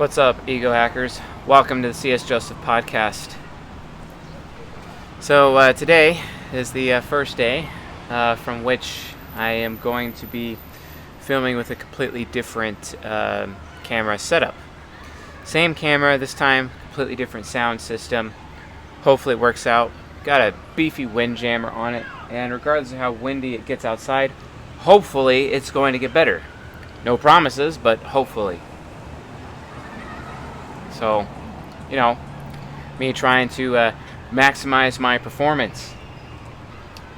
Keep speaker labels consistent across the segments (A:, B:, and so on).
A: What's up, ego hackers? Welcome to the C.S. Joseph podcast. So today is the first day from which I am going to be filming with a completely different camera setup. Same camera, this time completely different sound system. Hopefully it works out. Got a beefy wind jammer on it, and regardless of how windy it gets outside, hopefully it's going to get better. No promises, but hopefully. So, me trying to maximize my performance.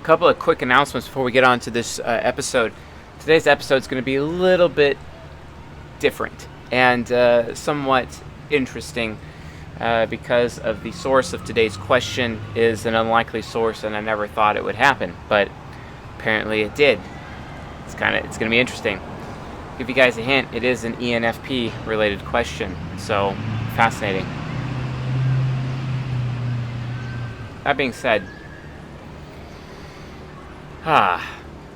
A: A couple of quick announcements before we get on to this episode. Today's episode is going to be a little bit different and somewhat interesting because of the source of today's question is an unlikely source, and I never thought it would happen, but apparently it did. It's going to be interesting. Give you guys a hint, it is an ENFP related question, so fascinating. That being said, a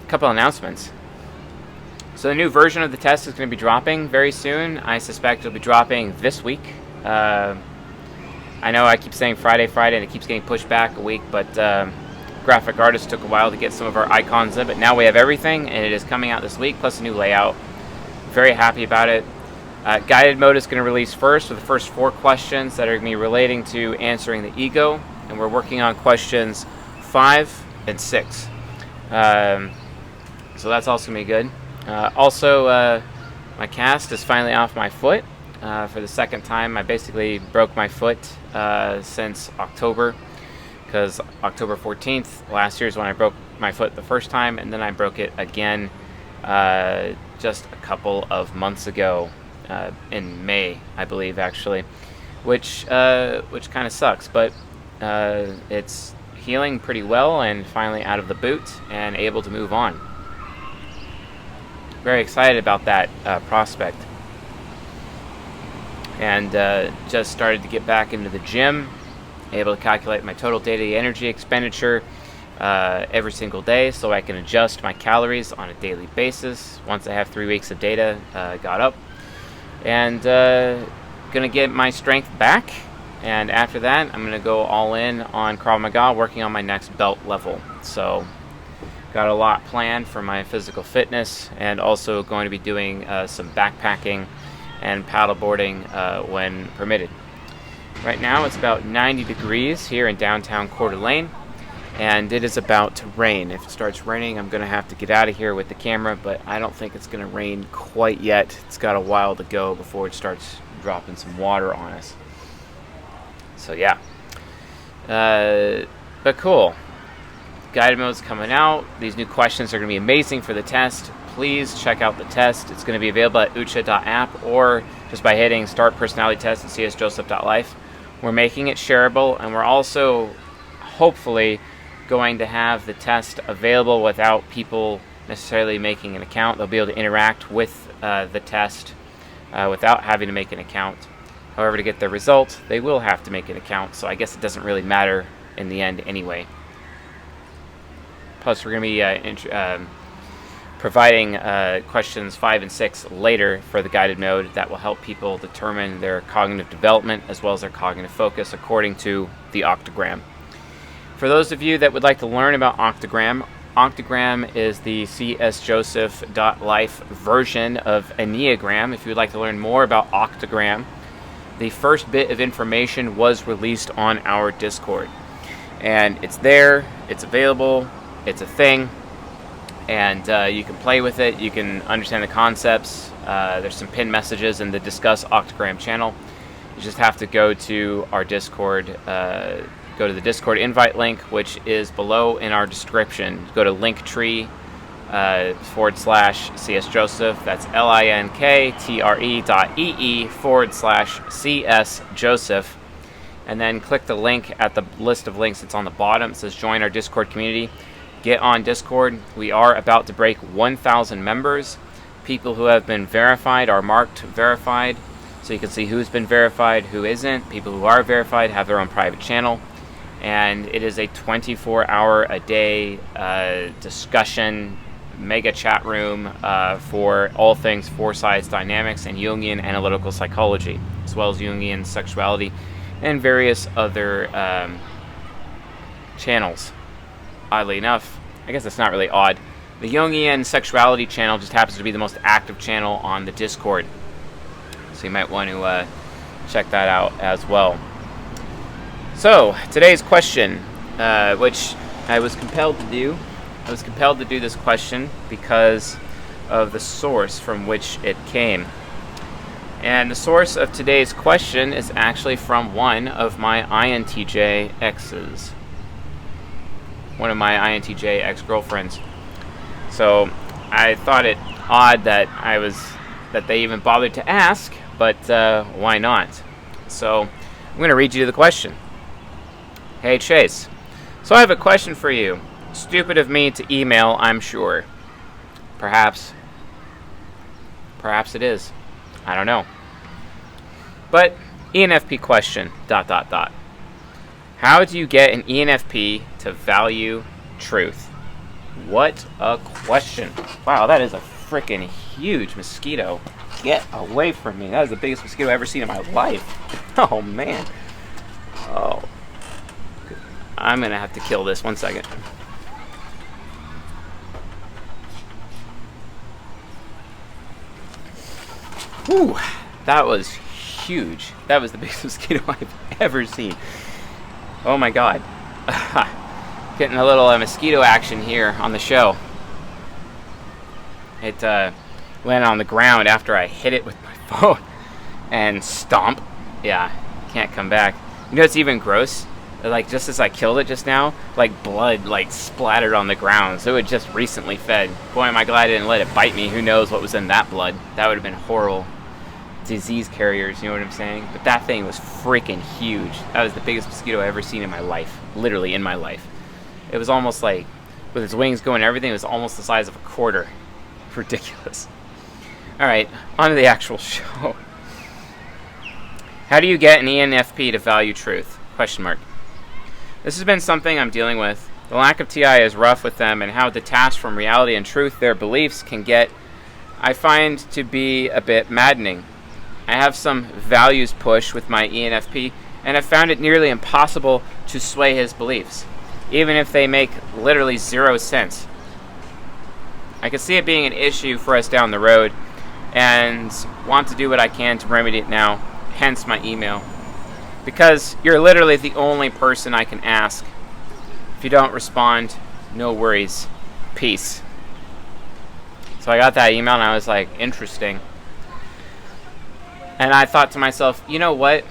A: couple announcements. So the new version of the test is going to be dropping very soon. I suspect it'll be dropping this week. I know I keep saying Friday, and it keeps getting pushed back a week, but graphic artists took a while to get some of our icons in, but now we have everything, and it is coming out this week, plus a new layout. Very happy about it. Guided mode is going to release first with the first 4 questions that are going to be relating to answering the ego, and we're working on questions 5 and 6. So that's also going to be good. Also, my cast is finally off my foot for the second time. I basically broke my foot since October, because October 14th last year is when I broke my foot the first time, and then I broke it again just a couple of months ago. In May, I believe, actually, which kind of sucks, but it's healing pretty well and finally out of the boot and able to move on. Very excited about that prospect, and just started to get back into the gym, able to calculate my total daily energy expenditure every single day so I can adjust my calories on a daily basis once I have 3 weeks of data got up. And gonna get my strength back, and after that I'm gonna go all in on Krav Maga, working on my next belt level. So got a lot planned for my physical fitness, and also going to be doing some backpacking and paddleboarding when permitted. Right now it's about 90 degrees here in downtown Coeur d'Alene, and it is about to rain. If it starts raining, I'm going to have to get out of here with the camera, but I don't think it's going to rain quite yet. It's got a while to go before it starts dropping some water on us. So yeah. But cool. Guided mode's coming out. These new questions are going to be amazing for the test. Please check out the test. It's going to be available at ucha.app or just by hitting Start Personality Test at csjoseph.life. We're making it shareable, and we're also hopefully going to have the test available without people necessarily making an account. They'll be able to interact with the test without having to make an account. However, to get the result, they will have to make an account, so I guess it doesn't really matter in the end anyway. Plus, we're going to be providing questions 5 and 6 later for the guided mode that will help people determine their cognitive development as well as their cognitive focus according to the Octogram. For those of you that would like to learn about Octogram, Octogram is the csjoseph.life version of Enneagram. If you would like to learn more about Octogram, the first bit of information was released on our Discord. And it's there, it's available, it's a thing, and you can play with it, you can understand the concepts. There's some pinned messages in the Discuss Octogram channel. You just have to go to our Discord, go to the Discord invite link, which is below in our description. Go to linktree /CSJoseph. That's linktr.ee/CSJoseph. And then click the link at the list of links that's on the bottom. It says join our Discord community. Get on Discord. We are about to break 1,000 members. People who have been verified are marked verified, so you can see who's been verified, who isn't. People who are verified have their own private channel. And it is a 24-hour-a-day discussion, mega chat room for all things four sides dynamics and Jungian analytical psychology. as well as Jungian sexuality, and various other channels. Oddly enough, I guess it's not really odd. The Jungian sexuality channel just happens to be the most active channel on the Discord. So you might want to check that out as well. So, today's question, which I was compelled to do. I was compelled to do this question because of the source from which it came. And the source of today's question is actually from one of my INTJ exes. One of my INTJ ex-girlfriends. So I thought it odd that they even bothered to ask, but why not? So I'm going to read you the question. Hey Chase, so I have a question for you. Stupid of me to email, I'm sure. Perhaps it is. I don't know. But ENFP question, ... How do you get an ENFP to value truth? What a question. Wow, that is a freaking huge mosquito. Get away from me. That is the biggest mosquito I've ever seen in my life. Oh, man. Oh. I'm going to have to kill this. 1 second. Whew. That was huge. That was the biggest mosquito I've ever seen. Oh, my God. Getting a little mosquito action here on the show. It landed on the ground after I hit it with my phone. And stomp. Yeah, can't come back. You know what's even gross? Like, just as I killed it just now, like, blood, like, splattered on the ground. So it just recently fed. Boy, am I glad I didn't let it bite me. Who knows what was in that blood. That would have been horrible. Disease carriers, you know what I'm saying? But that thing was freaking huge. That was the biggest mosquito I've ever seen in my life. Literally in my life. It was almost like, with its wings going and everything, it was almost the size of a quarter. Ridiculous. Alright, on to the actual show. How do you get an ENFP to value truth? Question mark. This has been something I'm dealing with. The lack of TI is rough with them, and how detached from reality and truth their beliefs can get, I find to be a bit maddening. I have some values push with my ENFP, and have found it nearly impossible to sway his beliefs, even if they make literally zero sense. I can see it being an issue for us down the road, and want to do what I can to remedy it now, hence my email. Because you're literally the only person I can ask. If you don't respond, no worries. Peace. So I got that email and I was like, interesting. And I thought to myself, you know what?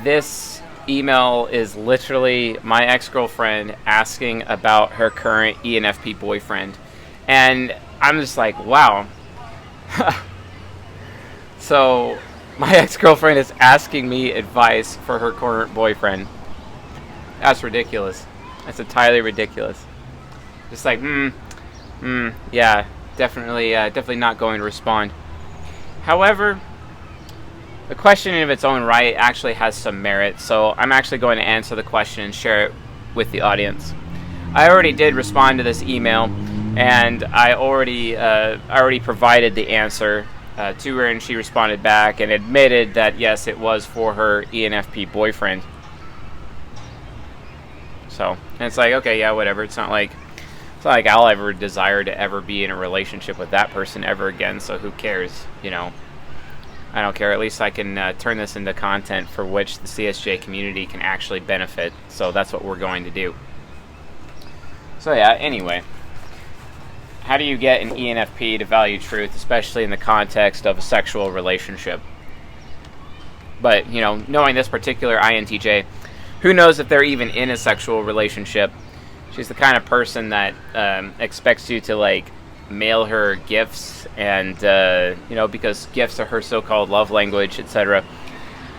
A: This email is literally my ex-girlfriend asking about her current ENFP boyfriend. And I'm just like, wow. So my ex-girlfriend is asking me advice for her current boyfriend. That's ridiculous. That's entirely ridiculous. Just like, yeah, definitely not going to respond. However, the question in its own right actually has some merit, so I'm actually going to answer the question and share it with the audience. I already did respond to this email, and I already provided the answer to her, and she responded back and admitted that yes, it was for her ENFP boyfriend. So, and it's like, okay, yeah, whatever. It's not like I'll ever desire to ever be in a relationship with that person ever again, so who cares, you know? I don't care. At least I can turn this into content for which the CSJ community can actually benefit, so that's what we're going to do. So yeah, anyway. How do you get an ENFP to value truth, especially in the context of a sexual relationship? But, you know, knowing this particular INTJ, who knows if they're even in a sexual relationship? She's the kind of person that expects you to, like, mail her gifts and, you know, because gifts are her so-called love language, etc.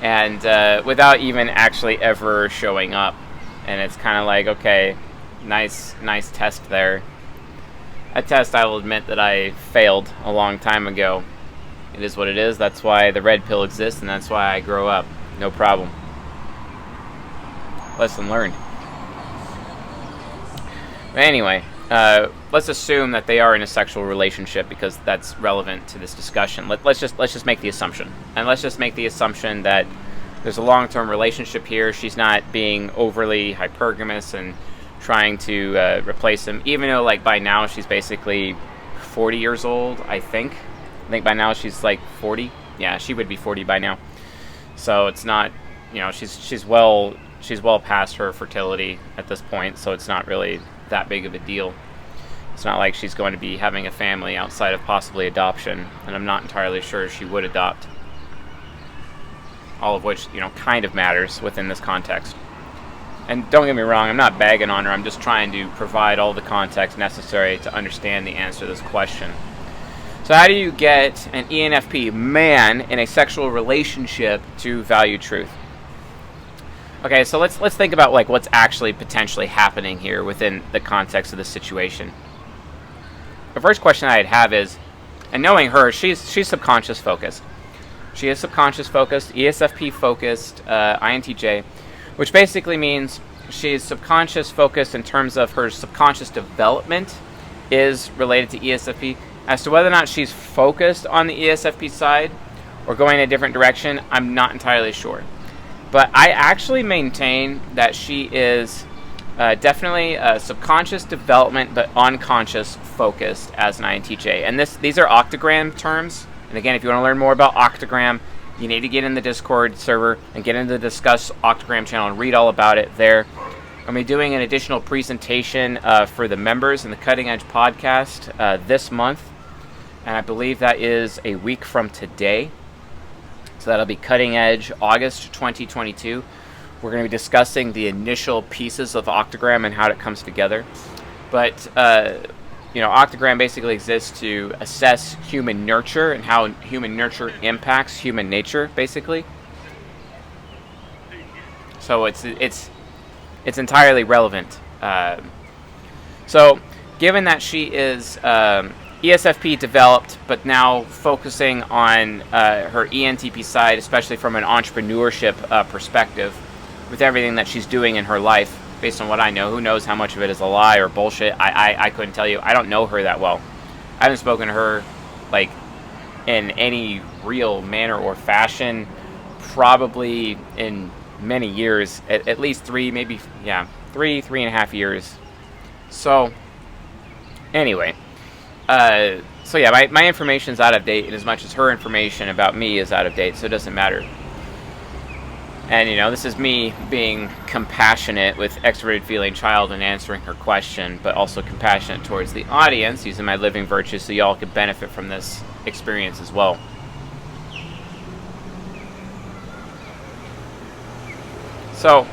A: And without even actually ever showing up. And it's kind of like, okay, nice test there. A test I will admit that I failed a long time ago. It is what it is. That's why the red pill exists, and that's why I grow up. No problem. Lesson learned. But anyway, let's assume that they are in a sexual relationship because that's relevant to this discussion. Let's just make the assumption, and let's just make the assumption that there's a long-term relationship here. She's not being overly hypergamous and trying to replace him, even though like by now she's basically 40 years old. I think by now she's like 40. Yeah, she would be 40 by now. So it's not, she's well past her fertility at this point. So it's not really that big of a deal. It's not like she's going to be having a family outside of possibly adoption, and I'm not entirely sure she would adopt. All of which, kind of matters within this context. And don't get me wrong, I'm not bagging on her, I'm just trying to provide all the context necessary to understand the answer to this question. So how do you get an ENFP man in a sexual relationship to value truth? Okay, so let's think about like what's actually potentially happening here within the context of the situation. The first question I'd have is, and knowing her, she's subconscious focused. She is subconscious focused, ESFP focused, INTJ, which basically means she's subconscious focused in terms of her subconscious development is related to ESFP. As to whether or not she's focused on the ESFP side or going in a different direction, I'm not entirely sure. But I actually maintain that she is definitely subconscious development, but unconscious focused as an INTJ. And these are Octogram terms. And again, if you want to learn more about Octogram, you need to get in the Discord server and get into the Discuss Octogram channel and read all about it there. I'm going to be doing an additional presentation for the members in the Cutting Edge podcast this month. And I believe that is a week from today. So that'll be Cutting Edge, August 2022. We're going to be discussing the initial pieces of Octogram and how it comes together. But, Octogram basically exists to assess human nurture and how human nurture impacts human nature, basically. So it's entirely relevant. So given that she is ESFP developed, but now focusing on her ENTP side, especially from an entrepreneurship perspective, with everything that she's doing in her life, based on what I know. Who knows how much of it is a lie or bullshit? I couldn't tell you. I don't know her that well. I haven't spoken to her, like, in any real manner or fashion, probably in many years. At least 3, maybe, 3.5 years. So, anyway. My information's out of date, in as much as her information about me is out of date, so it doesn't matter. And, this is me being compassionate with extroverted feeling child and answering her question, but also compassionate towards the audience, using my living virtues so y'all could benefit from this experience as well. So,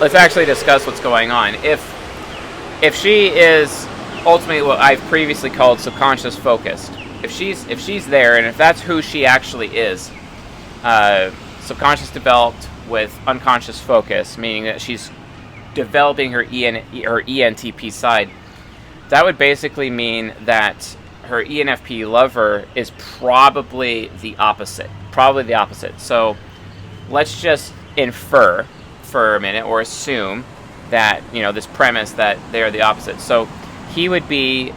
A: let's actually discuss what's going on. If she is ultimately what I've previously called subconscious focused, if she's there, and if that's who she actually is, subconscious developed with unconscious focus, meaning that she's developing her ENTP side, that would basically mean that her ENFP lover is probably the opposite. So let's just infer for a minute, or assume that, this premise that they are the opposite. So he would be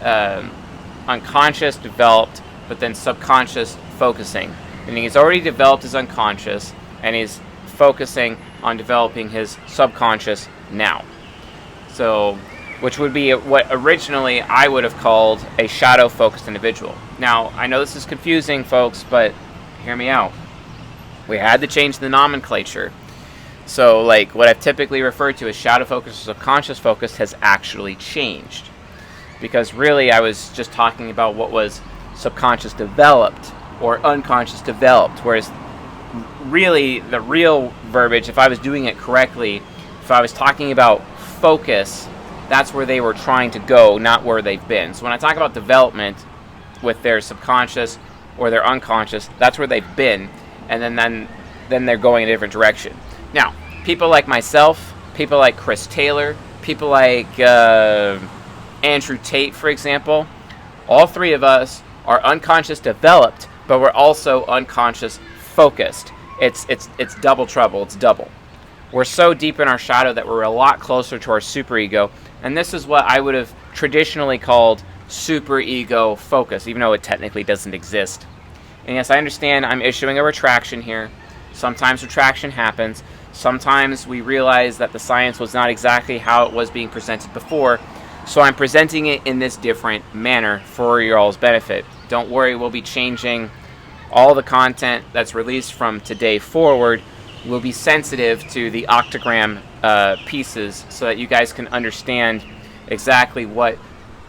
A: unconscious developed, but then subconscious focusing. Meaning he's already developed his unconscious, and he's focusing on developing his subconscious now. So, which would be what originally I would have called a shadow-focused individual. Now, I know this is confusing, folks, but hear me out. We had to change the nomenclature. So, like, what I've typically referred to as shadow-focused or subconscious-focused has actually changed. Because really, I was just talking about what was subconscious developed or unconscious developed, whereas really the real verbiage, if I was doing it correctly, if I was talking about focus, that's where they were trying to go, not where they've been. So when I talk about development with their subconscious or their unconscious, that's where they've been, and then they're going in a different direction. Now, people like myself, people like Chris Taylor, people like Andrew Tate, for example, all three of us are unconscious developed, but we're also unconscious focused. It's double trouble. It's double. we're so deep in our shadow that we're a lot closer to our superego. And this is what I would have traditionally called superego focus, even though it technically doesn't exist. And yes, I understand I'm issuing a retraction here. Sometimes retraction happens. Sometimes we realize that the science was not exactly how it was being presented before. So I'm presenting it in this different manner for your all's benefit. Don't worry, we'll be changing all the content that's released from today forward. Will be sensitive to the Octogram pieces so that you guys can understand exactly what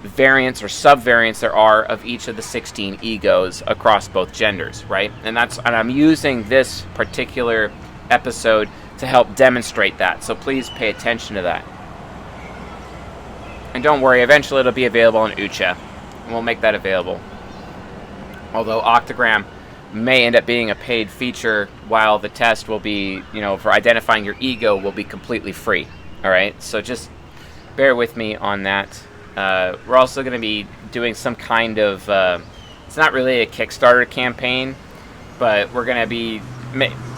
A: variants or subvariants there are of each of the 16 egos across both genders, right? And I'm using this particular episode to help demonstrate that. So please pay attention to that. And don't worry, eventually it'll be available on Ucha, and we'll make that available. Although Octogram may end up being a paid feature, while the test will be, for identifying your ego, will be completely free. All right, so just bear with me on that. We're also going to be doing some kind of, it's not really a Kickstarter campaign, but we're going to be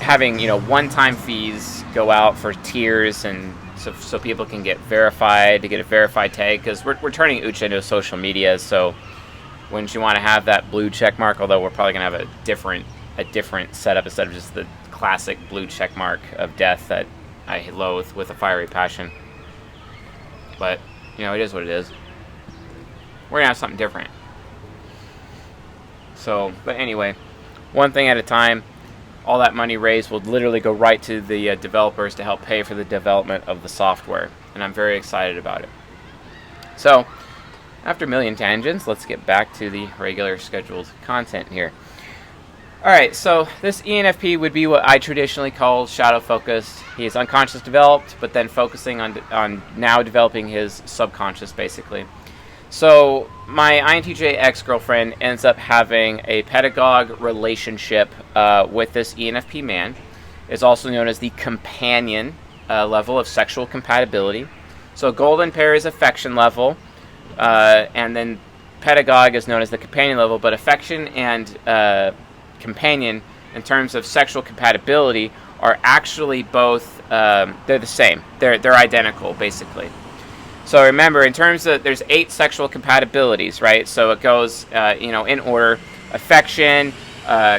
A: having, one-time fees go out for tiers, and so people can get verified, to get a verified tag, because we're turning Ucha into a social media, so wouldn't you want to have that blue check mark? Although we're probably going to have a different setup instead of just the classic blue check mark of death that I loathe with a fiery passion. But, it is what it is. We're going to have something different. So, but anyway, one thing at a time. All that money raised will literally go right to the developers to help pay for the development of the software. And I'm very excited about it. So, after a million tangents, let's get back to the regular scheduled content here. Alright, so this ENFP would be what I traditionally call shadow focused. He is unconscious developed, but then focusing on now developing his subconscious, basically. So my INTJ ex-girlfriend ends up having a pedagogue relationship with this ENFP man. It's also known as the companion level of sexual compatibility. So golden pair is affection level. And then pedagogue is known as the companion level, but affection and companion in terms of sexual compatibility are actually both, they're the same. They're identical, basically. So remember, in terms of, there's 8 sexual compatibilities, right? So it goes, in order: affection,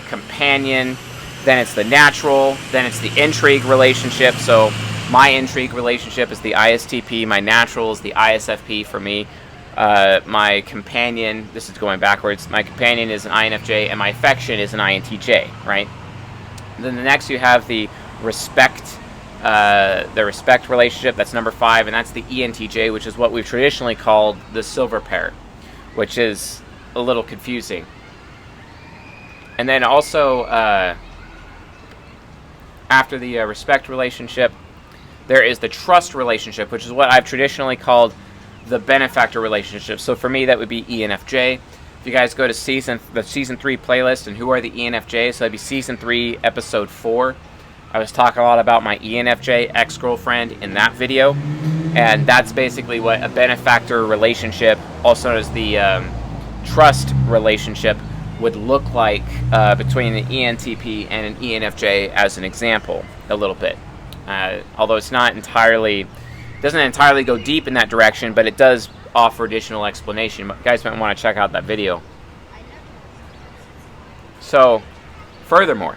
A: companion, then it's the natural, then it's the intrigue relationship. So my intrigue relationship is the ISTP, my natural is the ISFP for me. My companion, this is going backwards, my companion is an INFJ, and my affection is an INTJ, right? Then the next you have the respect relationship, that's number 5, and that's the ENTJ, which is what we've traditionally called the silver pair, which is a little confusing. And then also, after the respect relationship, there is the trust relationship, which is what I've traditionally called the benefactor relationship. So for me, that would be ENFJ. If you guys go to the season 3 playlist and who are the ENFJs, so that'd be season 3, episode 4. I was talking a lot about my ENFJ ex-girlfriend in that video, and that's basically what a benefactor relationship, also known as the trust relationship, would look like between an ENTP and an ENFJ, as an example, a little bit. Although it's not entirely, doesn't entirely go deep in that direction, but it does offer additional explanation. You guys might want to check out that video. So, furthermore,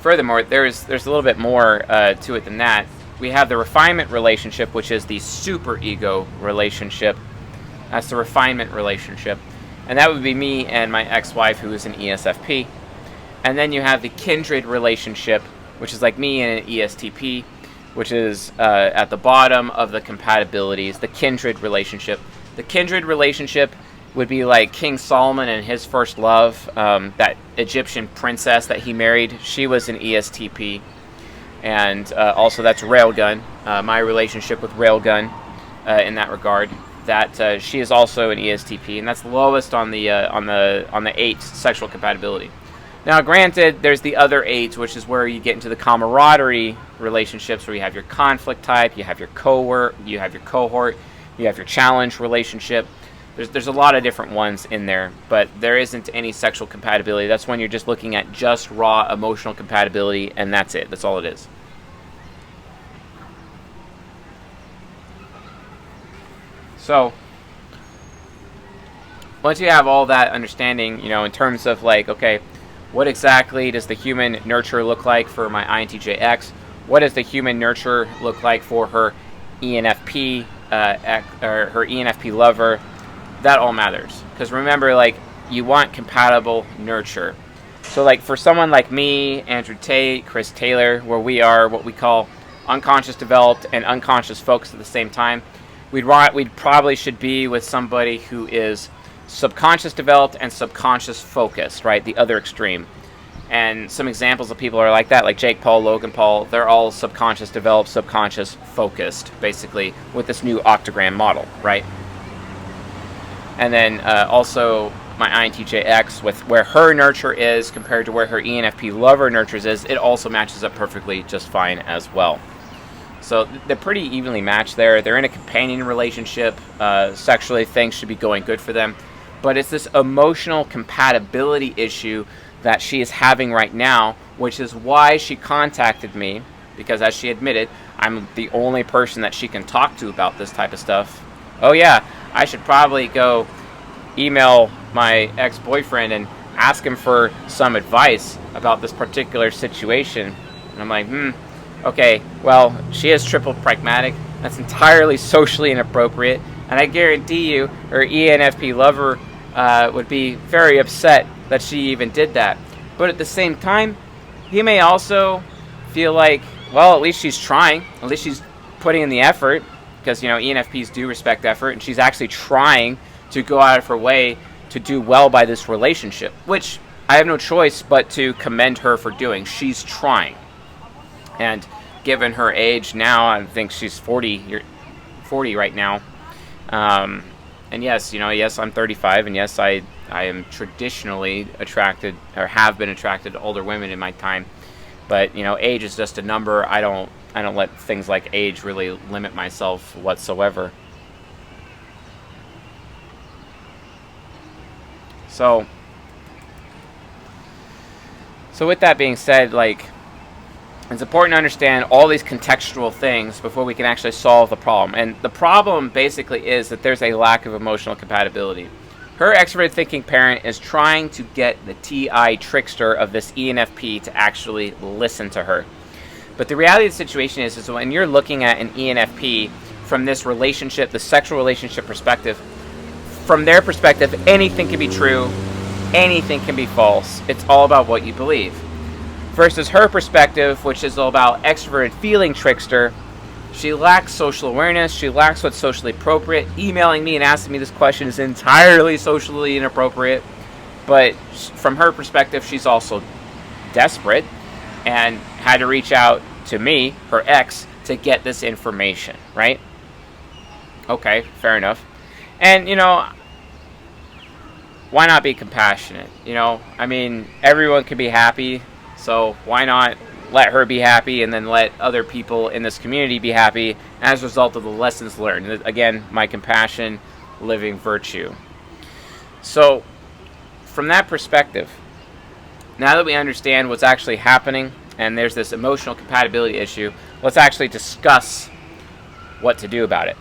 A: there's a little bit more to it than that. We have the refinement relationship, which is the superego relationship. That's the refinement relationship. And that would be me and my ex-wife, who is an ESFP. And then you have the kindred relationship, which is like me and an ESTP, which is at the bottom of the compatibilities, the kindred relationship. The kindred relationship would be like King Solomon and his first love, that Egyptian princess that he married. She was an ESTP. And also that's Railgun, my relationship with Railgun in that regard. That she is also an ESTP, and that's the lowest on the 8 sexual compatibility. Now, granted, there's the other 8, which is where you get into the camaraderie relationships, where you have your conflict type, you have your cohort, you have your challenge relationship. There's a lot of different ones in there, but there isn't any sexual compatibility. That's when you're just looking at just raw emotional compatibility, and that's it. That's all it is. So once you have all that understanding, in terms of like, okay, what exactly does the human nurture look like for my INTJX? What does the human nurture look like for her ENFP or her ENFP lover? That all matters, because remember, like, you want compatible nurture. So like for someone like me, Andrew Tate, Chris Taylor, where we are what we call unconscious developed and unconscious focused at the same time, we'd probably should be with somebody who is subconscious developed and subconscious focused, right? The other extreme. And some examples of people are like that, like Jake Paul, Logan Paul. They're all subconscious developed, subconscious focused, basically, with this new Octogram model, right? And then also my INTJX, with where her nurture is compared to where her ENFP lover nurtures is, it also matches up perfectly just fine as well. So they're pretty evenly matched there. They're in a companion relationship. Sexually, things should be going good for them. But it's this emotional compatibility issue that she is having right now, which is why she contacted me, because as she admitted, I'm the only person that she can talk to about this type of stuff. Oh yeah, I should probably go email my ex-boyfriend and ask him for some advice about this particular situation. And I'm like, okay, well, she is triple pragmatic. That's entirely socially inappropriate. And I guarantee you, her ENFP lover would be very upset that she even did that. But at the same time, he may also feel like, well, at least she's trying. At least she's putting in the effort. Because, ENFPs do respect effort. And she's actually trying to go out of her way to do well by this relationship. Which I have no choice but to commend her for doing. She's trying. And given her age now, I think she's 40 right now. And yes, yes, I'm 35, and yes, I am traditionally attracted, or have been attracted to older women in my time. But, age is just a number. I don't let things like age really limit myself whatsoever. So with that being said, like, it's important to understand all these contextual things before we can actually solve the problem. And the problem basically is that there's a lack of emotional compatibility. Her extroverted thinking parent is trying to get the TI trickster of this ENFP to actually listen to her. But the reality of the situation is when you're looking at an ENFP from this relationship, the sexual relationship perspective, from their perspective, anything can be true, anything can be false. It's all about what you believe. Versus her perspective, which is all about extroverted feeling trickster, she lacks social awareness, she lacks what's socially appropriate. Emailing me and asking me this question is entirely socially inappropriate. But from her perspective, she's also desperate and had to reach out to me, her ex, to get this information, right? Okay, fair enough. And, why not be compassionate? I mean, everyone can be happy. So why not let her be happy and then let other people in this community be happy as a result of the lessons learned? Again, my compassion, living virtue. So from that perspective, now that we understand what's actually happening and there's this emotional compatibility issue, let's actually discuss what to do about it.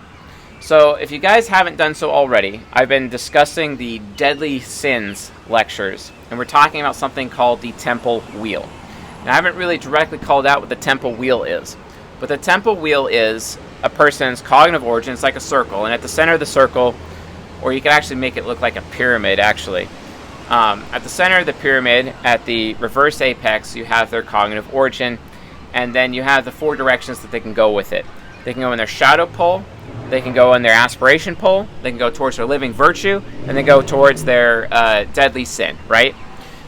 A: So if you guys haven't done so already, I've been discussing the Deadly Sins lectures, and we're talking about something called the temple wheel. Now, I haven't really directly called out what the temple wheel is, but the temple wheel is a person's cognitive origin. It's like a circle, and at the center of the circle, or you can actually make it look like a pyramid, actually. At the center of the pyramid, at the reverse apex, you have their cognitive origin, and then you have the four directions that they can go with it. They can go in their shadow pole, they can go in their aspiration pole, they can go towards their living virtue, and they go towards their deadly sin, right?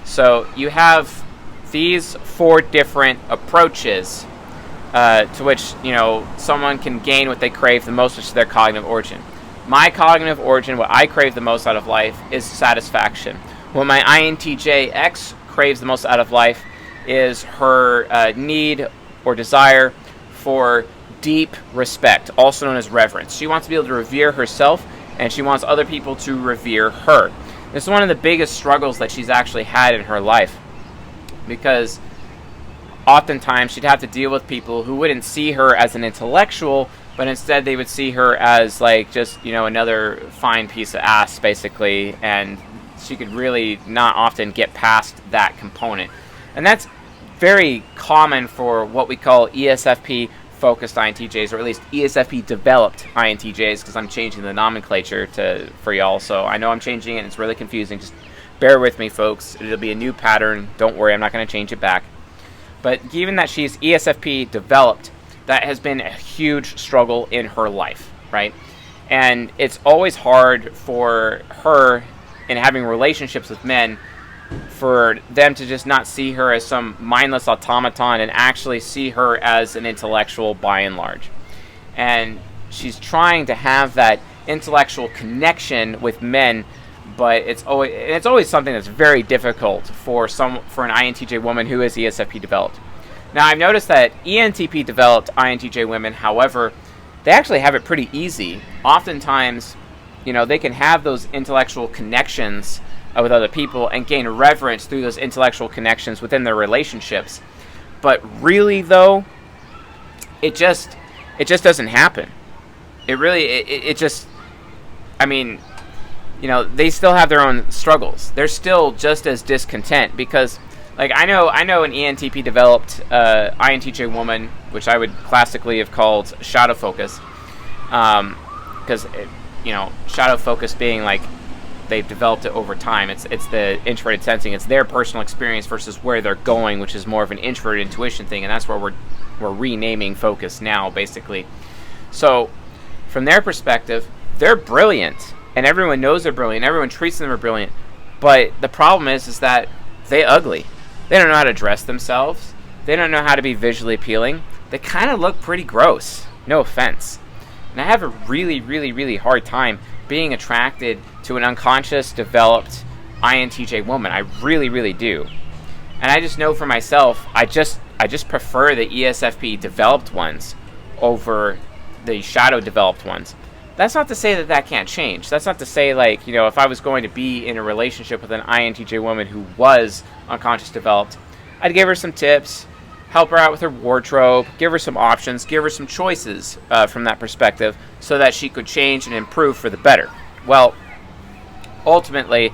A: So you have these four different approaches to which, someone can gain what they crave the most, which is their cognitive origin. My cognitive origin, what I crave the most out of life, is satisfaction. What my INTJX craves the most out of life is her need or desire for deep respect, also known as reverence. She wants to be able to revere herself, and she wants other people to revere her. This is one of the biggest struggles that she's actually had in her life, because oftentimes she'd have to deal with people who wouldn't see her as an intellectual, but instead they would see her as like just, you know, another fine piece of ass basically, and she could really not often get past that component. And that's very common for what we call ESFP focused INTJs, or at least ESFP developed INTJs, because I'm changing the nomenclature for y'all, so I know I'm changing it and it's really confusing. Just bear with me, folks. It'll be a new pattern. Don't worry, I'm not going to change it back. But given that she's ESFP developed, that has been a huge struggle in her life, right? And it's always hard for her in having relationships with men for them to just not see her as some mindless automaton and actually see her as an intellectual by and large. And she's trying to have that intellectual connection with men, but it's always something that's very difficult for an INTJ woman who is ESFP developed. Now, I've noticed that ENTP developed INTJ women, however, they actually have it pretty easy. Oftentimes, you know, they can have those intellectual connections with other people and gain reverence through those intellectual connections within their relationships. But really, though, it just doesn't happen. It just, I mean, you know, they still have their own struggles. They're still just as discontent because, like, I know an ENTP developed INTJ woman, which I would classically have called shadow focus, because you know, shadow focus being like they've developed it over time. It's the introverted sensing. It's their personal experience versus where they're going, which is more of an introverted intuition thing, and that's where we're renaming focus now, basically. So, from their perspective, they're brilliant, and everyone knows they're brilliant. Everyone treats them as brilliant, but the problem is that they ugly. They don't know how to dress themselves. They don't know how to be visually appealing. They kind of look pretty gross. No offense. And I have a really, really, really hard time being attracted to an unconscious, developed INTJ woman. I really, really do. And I just know for myself, I just prefer the ESFP developed ones over the shadow developed ones. That's not to say that that can't change. That's not to say, like, you know, if I was going to be in a relationship with an INTJ woman who was unconscious developed, I'd give her some tips, help her out with her wardrobe, give her some options, give her some choices from that perspective so that she could change and improve for the better. Well, ultimately,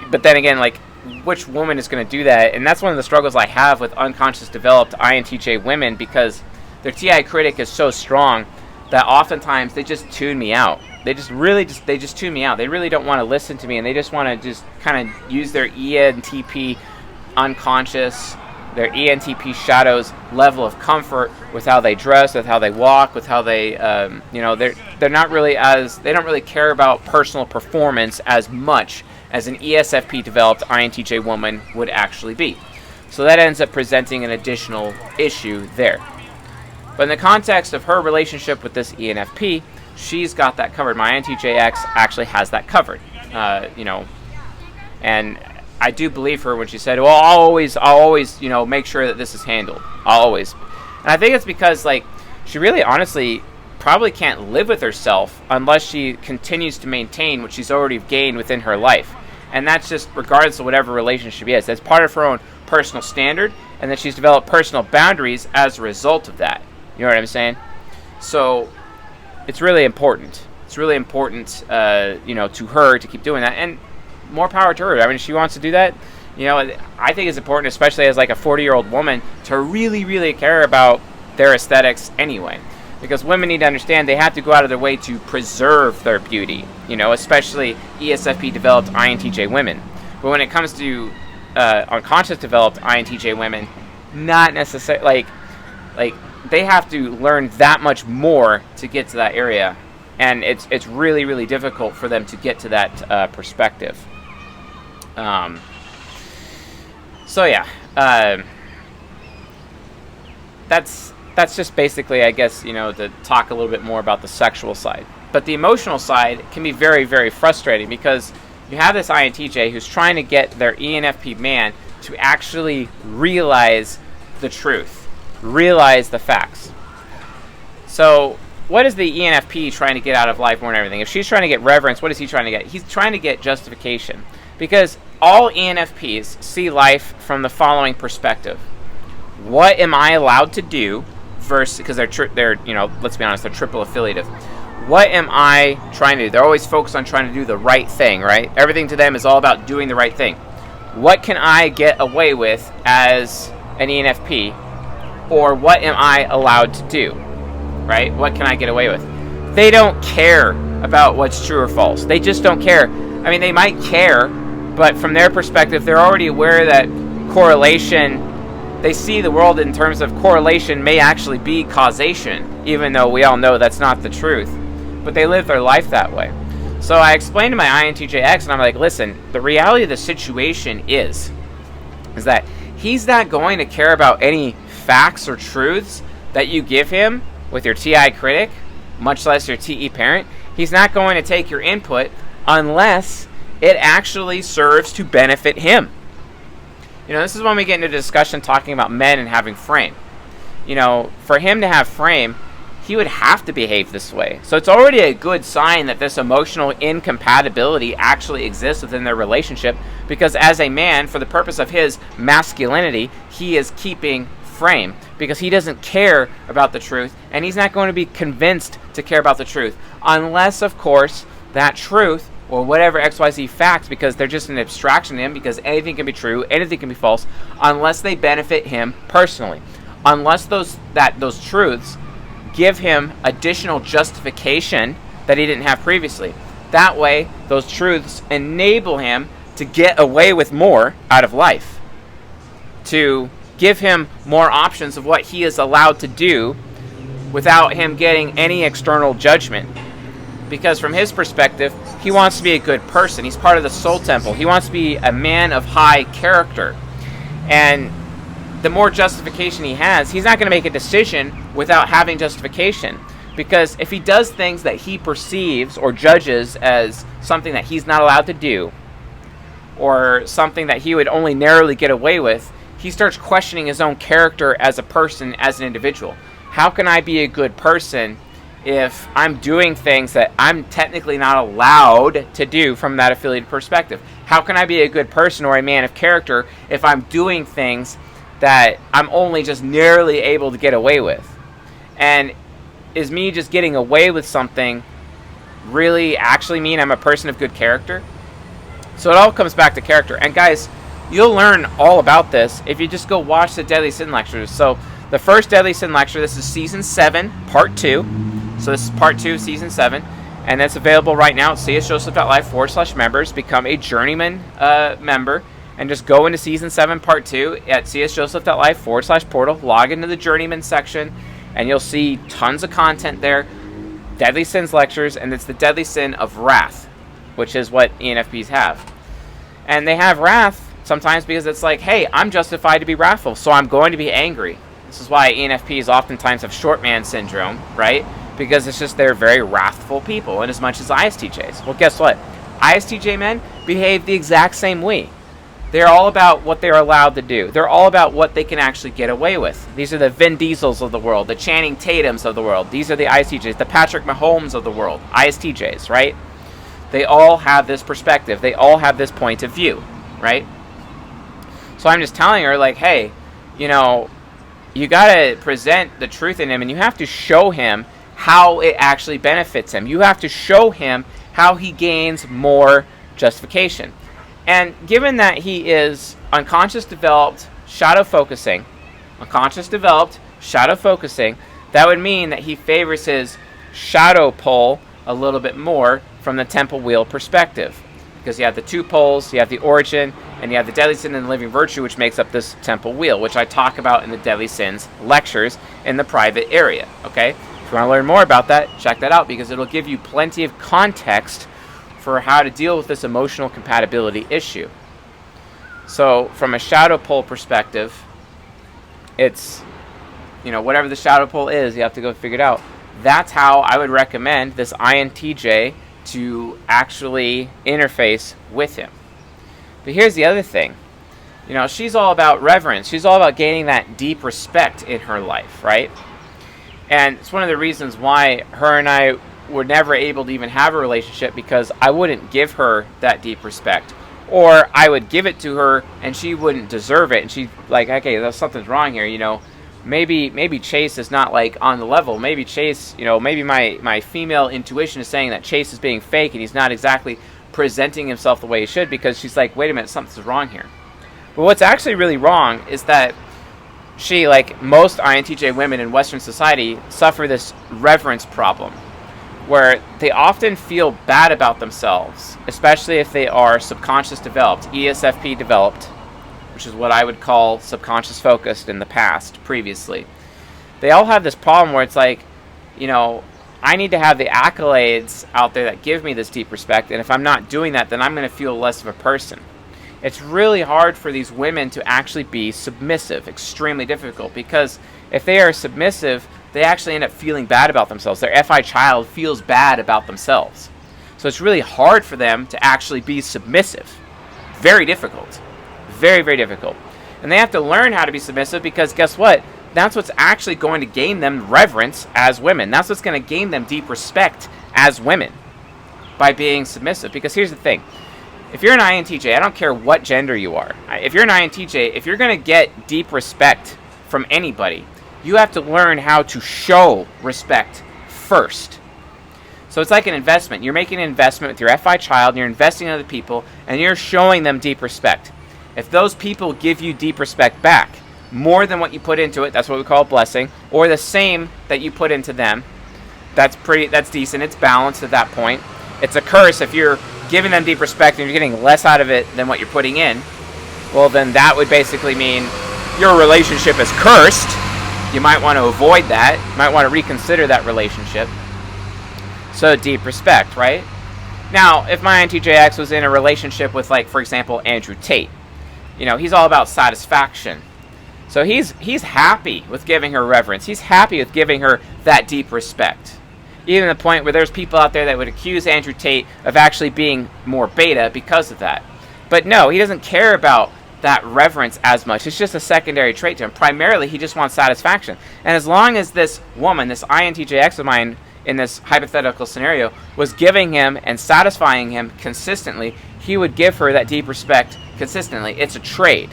A: but then again, like, which woman is going to do that? And that's one of the struggles I have with unconscious developed INTJ women, because their TI critic is so strong that oftentimes they just tune me out. They just tune me out. They really don't want to listen to me, and they just want to just kind of use their ENTP unconscious, their ENTP shadows level of comfort with how they dress, with how they walk, with how they, you know, they're not really they don't really care about personal performance as much as an ESFP developed INTJ woman would actually be. So that ends up presenting an additional issue there. But in the context of her relationship with this ENFP, she's got that covered. My INTJX actually has that covered, you know, and I do believe her when she said, well, I'll always, you know, make sure that this is handled. I'll always. And I think it's because, like, she really honestly probably can't live with herself unless she continues to maintain what she's already gained within her life. And that's just regardless of whatever relationship she is. That's part of her own personal standard, and that she's developed personal boundaries as a result of that. You know what I'm saying? So it's really important. It's really important, you know, to her to keep doing that. And more power to her. I mean, if she wants to do that, you know, I think it's important, especially as like a 40-year-old woman, to really, really care about their aesthetics anyway. Because women need to understand they have to go out of their way to preserve their beauty, you know, especially ESFP developed INTJ women. But when it comes to unconscious developed INTJ women, not necessarily, like they have to learn that much more to get to that area. And it's really, really difficult for them to get to that perspective. So yeah, that's just basically, I guess, you know, to talk a little bit more about the sexual side. But the emotional side can be very, very frustrating, because you have this INTJ who's trying to get their ENFP man to actually realize the truth, realize the facts. So what is the ENFP trying to get out of life more than everything? If she's trying to get reverence, what is he trying to get? He's trying to get justification. Because all ENFPs see life from the following perspective. What am I allowed to do versus, because they're let's be honest, they're triple affiliative. What am I trying to do? They're always focused on trying to do the right thing, right? Everything to them is all about doing the right thing. What can I get away with as an ENFP, or what am I allowed to do, right? What can I get away with? They don't care about what's true or false. They just don't care. I mean, they might care, but from their perspective, they're already aware that correlation, they see the world in terms of correlation may actually be causation, even though we all know that's not the truth. But they live their life that way. So I explained to my INTJX, and I'm like, listen, the reality of the situation is that he's not going to care about any facts or truths that you give him with your TI critic, much less your TE parent. He's not going to take your input unless it actually serves to benefit him. This is when we get into discussion talking about men and having frame. For him to have frame, he would have to behave this way. So it's already a good sign that this emotional incompatibility actually exists within their relationship, because as a man, for the purpose of his masculinity, he is keeping frame because he doesn't care about the truth, and he's not going to be convinced to care about the truth unless, of course, that truth or whatever XYZ facts, because they're just an abstraction to him, because anything can be true, anything can be false, unless they benefit him personally. Unless those truths give him additional justification that he didn't have previously. That way, those truths enable him to get away with more out of life, to give him more options of what he is allowed to do without him getting any external judgment. Because from his perspective, he wants to be a good person. He's part of the soul temple. He wants to be a man of high character. And the more justification he has, he's not going to make a decision without having justification. Because if he does things that he perceives or judges as something that he's not allowed to do, or something that he would only narrowly get away with, he starts questioning his own character as a person, as an individual. How can I be a good person if I'm doing things that I'm technically not allowed to do from that affiliated perspective? How can I be a good person or a man of character if I'm doing things that I'm only just narrowly able to get away with? And is me just getting away with something really actually mean I'm a person of good character? So it all comes back to character. And guys, you'll learn all about this if you just go watch the Deadly Sin lectures. So the first Deadly Sin lecture, this is Season 7, Part 2. So this is Part 2, Season 7. And that's available right now at csjoseph.life/members. Become a journeyman member. And just go into Season 7, Part 2 at csjoseph.life/portal. Log into the journeyman section. And you'll see tons of content there. Deadly Sins lectures. And it's the Deadly Sin of Wrath, which is what ENFPs have. And they have wrath sometimes because it's like, hey, I'm justified to be wrathful, so I'm going to be angry. This is why ENFPs oftentimes have short man syndrome, right? Because it's just they're very wrathful people, and as much as ISTJs. Well, guess what? ISTJ men behave the exact same way. They're all about what they're allowed to do. They're all about what they can actually get away with. These are the Vin Diesels of the world, the Channing Tatums of the world. These are the ISTJs, the Patrick Mahomes of the world, ISTJs, right? They all have this perspective. They all have this point of view, right? So I'm just telling her, like, hey, you got to present the truth in him, and you have to show him how it actually benefits him. You have to show him how he gains more justification. And given that he is unconscious developed, shadow focusing, that would mean that he favors his shadow pole a little bit more from the temple wheel perspective. Because you have the two poles, you have the origin, and you have the deadly sin and the living virtue, which makes up this temple wheel, which I talk about in the Deadly Sins lectures in the private area. Okay? If you want to learn more about that, check that out, because it'll give you plenty of context for how to deal with this emotional compatibility issue. So from a shadow pole perspective, it's, whatever the shadow pole is, you have to go figure it out. That's how I would recommend this INTJ to actually interface with him. But here's the other thing. She's all about reverence. She's all about gaining that deep respect in her life, right? And it's one of the reasons why her and I were never able to even have a relationship, because I wouldn't give her that deep respect. Or I would give it to her and she wouldn't deserve it. And she'd like, okay, something's wrong here, maybe Chase is not like on the level. Maybe Chase, maybe my female intuition is saying that Chase is being fake and he's not exactly presenting himself the way he should, because she's like, wait a minute, something's wrong here. But what's actually really wrong is that she, like most INTJ women in Western society, suffer this reverence problem, where they often feel bad about themselves, especially if they are subconscious developed, ESFP developed, which is what I would call subconscious focused in the past, previously. They all have this problem where it's like, I need to have the accolades out there that give me this deep respect, and if I'm not doing that, then I'm going to feel less of a person. It's really hard for these women to actually be submissive, extremely difficult, because if they are submissive, they actually end up feeling bad about themselves. Their FI child feels bad about themselves. So it's really hard for them to actually be submissive. Very difficult. Very, very difficult. And they have to learn how to be submissive, because guess what? That's what's actually going to gain them reverence as women. That's what's going to gain them deep respect as women, by being submissive. Because here's the thing. If you're an INTJ, I don't care what gender you are. If you're an INTJ, if you're going to get deep respect from anybody, you have to learn how to show respect first. So it's like an investment. You're making an investment with your FI child, and you're investing in other people, and you're showing them deep respect. If those people give you deep respect back, more than what you put into it, that's what we call a blessing, or the same that you put into them, that's decent. It's balanced at that point. It's a curse if you're giving them deep respect and you're getting less out of it than what you're putting in. Well, then that would basically mean your relationship is cursed. You might want to avoid that. You might want to reconsider that relationship. So deep respect, right? Now, if my INTJX was in a relationship with, like, for example, Andrew Tate, he's all about satisfaction. So he's happy with giving her reverence. He's happy with giving her that deep respect. Even to the point where there's people out there that would accuse Andrew Tate of actually being more beta because of that. But no, he doesn't care about that reverence as much. It's just a secondary trait to him. Primarily, he just wants satisfaction. And as long as this woman, this INTJX of mine, in this hypothetical scenario, was giving him and satisfying him consistently, he would give her that deep respect consistently. It's a trade.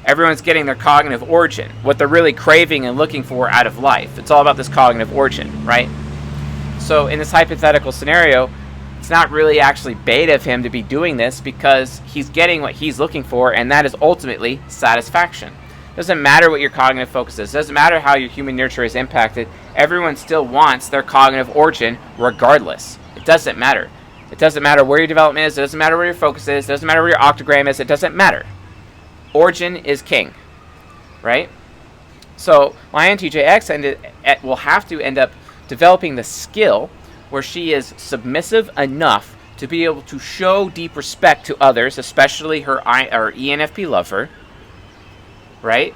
A: Everyone's getting their cognitive origin, what they're really craving and looking for out of life. It's all about this cognitive origin, right? So in this hypothetical scenario, it's not really actually beta of him to be doing this, because he's getting what he's looking for, and that is ultimately satisfaction. Doesn't matter what your cognitive focus is. Doesn't matter how your human nurture is impacted. Everyone still wants their cognitive origin regardless. It doesn't matter. It doesn't matter where your development is. It doesn't matter where your focus is. It doesn't matter where your octogram is. It doesn't matter. Origin is king, right? So my INTJX will have to end up developing the skill where she is submissive enough to be able to show deep respect to others, especially her ENFP lover, right?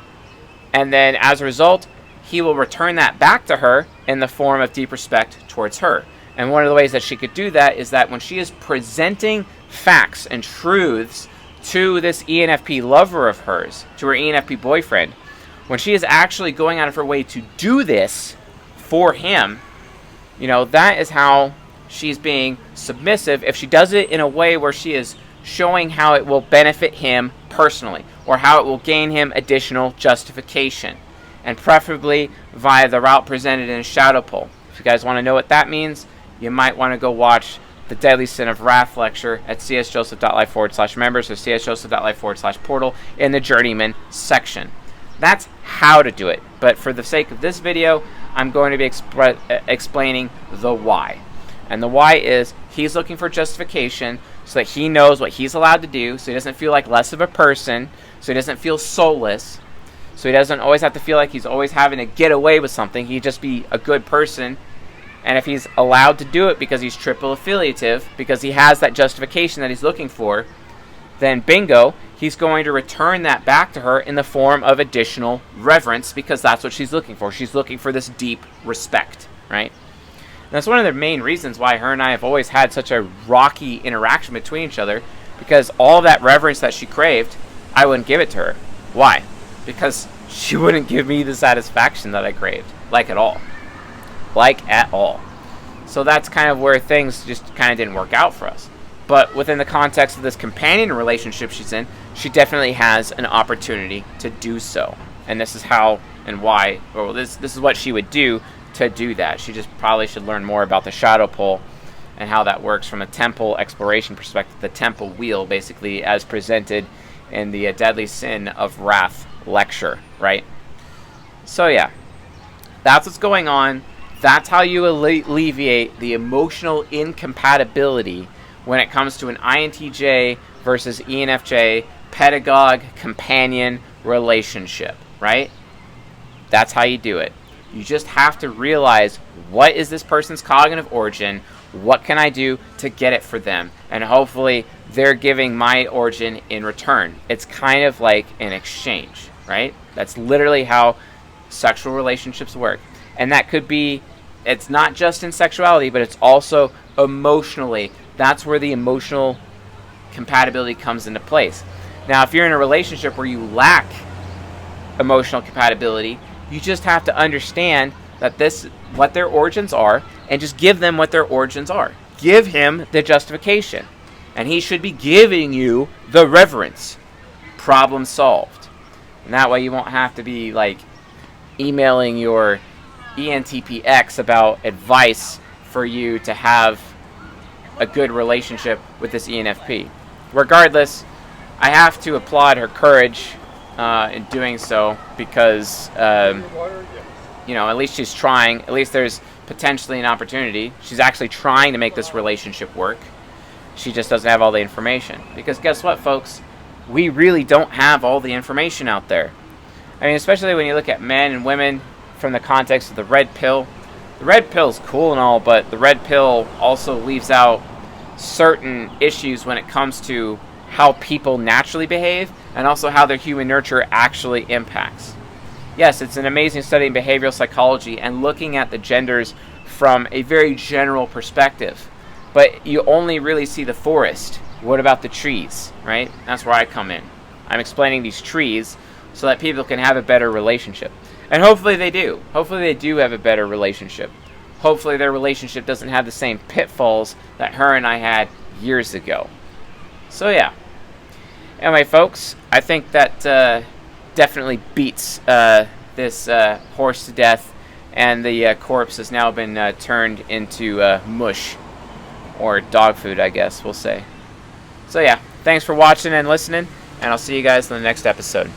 A: And then as a result, he will return that back to her in the form of deep respect towards her. And one of the ways that she could do that is that when she is presenting facts and truths to this ENFP lover of hers, to her ENFP boyfriend, when she is actually going out of her way to do this for him, that is how she's being submissive. If she does it in a way where she is showing how it will benefit him personally, or how it will gain him additional justification, and preferably via the route presented in a shadow pull. If you guys want to know what that means, you might want to go watch the Deadly Sin of Wrath lecture at csjoseph.life/members or csjoseph.life/portal in the Journeyman section. That's how to do it. But for the sake of this video, I'm going to be explaining the why. And the why is he's looking for justification so that he knows what he's allowed to do, so he doesn't feel like less of a person, so he doesn't feel soulless, so he doesn't always have to feel like he's always having to get away with something. He just be a good person. And if he's allowed to do it because he's triple affiliative, because he has that justification that he's looking for, then bingo, he's going to return that back to her in the form of additional reverence, because that's what she's looking for. She's looking for this deep respect, right? And that's one of the main reasons why her and I have always had such a rocky interaction between each other, because all that reverence that she craved, I wouldn't give it to her. Why? Because she wouldn't give me the satisfaction that I craved, like at all. So that's kind of where things just kind of didn't work out for us. But within the context of this companion relationship she's in, she definitely has an opportunity to do so. and this is how and why, or this is what she would do to do that. She just probably should learn more about the shadow pole and how that works from a temple exploration perspective, the temple wheel, basically, as presented in the Deadly Sin of Wrath lecture, right? So yeah, that's what's going on. That's how you alleviate the emotional incompatibility when it comes to an INTJ versus ENFJ pedagogue companion relationship, right? That's how you do it. You just have to realize, what is this person's cognitive origin? What can I do to get it for them? And hopefully they're giving my origin in return. It's kind of like an exchange, right? That's literally how sexual relationships work. And that could be, it's not just in sexuality, but it's also emotionally. That's where the emotional compatibility comes into place. Now, if you're in a relationship where you lack emotional compatibility, you just have to understand that what their origins are, and just give them what their origins are. Give him the justification, and he should be giving you the reverence. Problem solved. And that way you won't have to be like emailing your ENTPX about advice for you to have a good relationship with this ENFP. Regardless, I have to applaud her courage in doing so, because at least she's trying. At least there's potentially an opportunity. She's actually trying to make this relationship work. She just doesn't have all the information. Because guess what, folks? We really don't have all the information out there. I mean, especially when you look at men and women from the context of the red pill. The red pill is cool and all, but the red pill also leaves out certain issues when it comes to how people naturally behave, and also how their human nurture actually impacts. Yes, it's an amazing study in behavioral psychology and looking at the genders from a very general perspective. But you only really see the forest. What about the trees, right? That's where I come in. I'm explaining these trees so that people can have a better relationship. And hopefully they do. Hopefully they do have a better relationship. Hopefully their relationship doesn't have the same pitfalls that her and I had years ago. So yeah. Anyway, folks, I think that definitely beats this horse to death, and the corpse has now been turned into mush, or dog food, I guess we'll say. So yeah, thanks for watching and listening, and I'll see you guys in the next episode.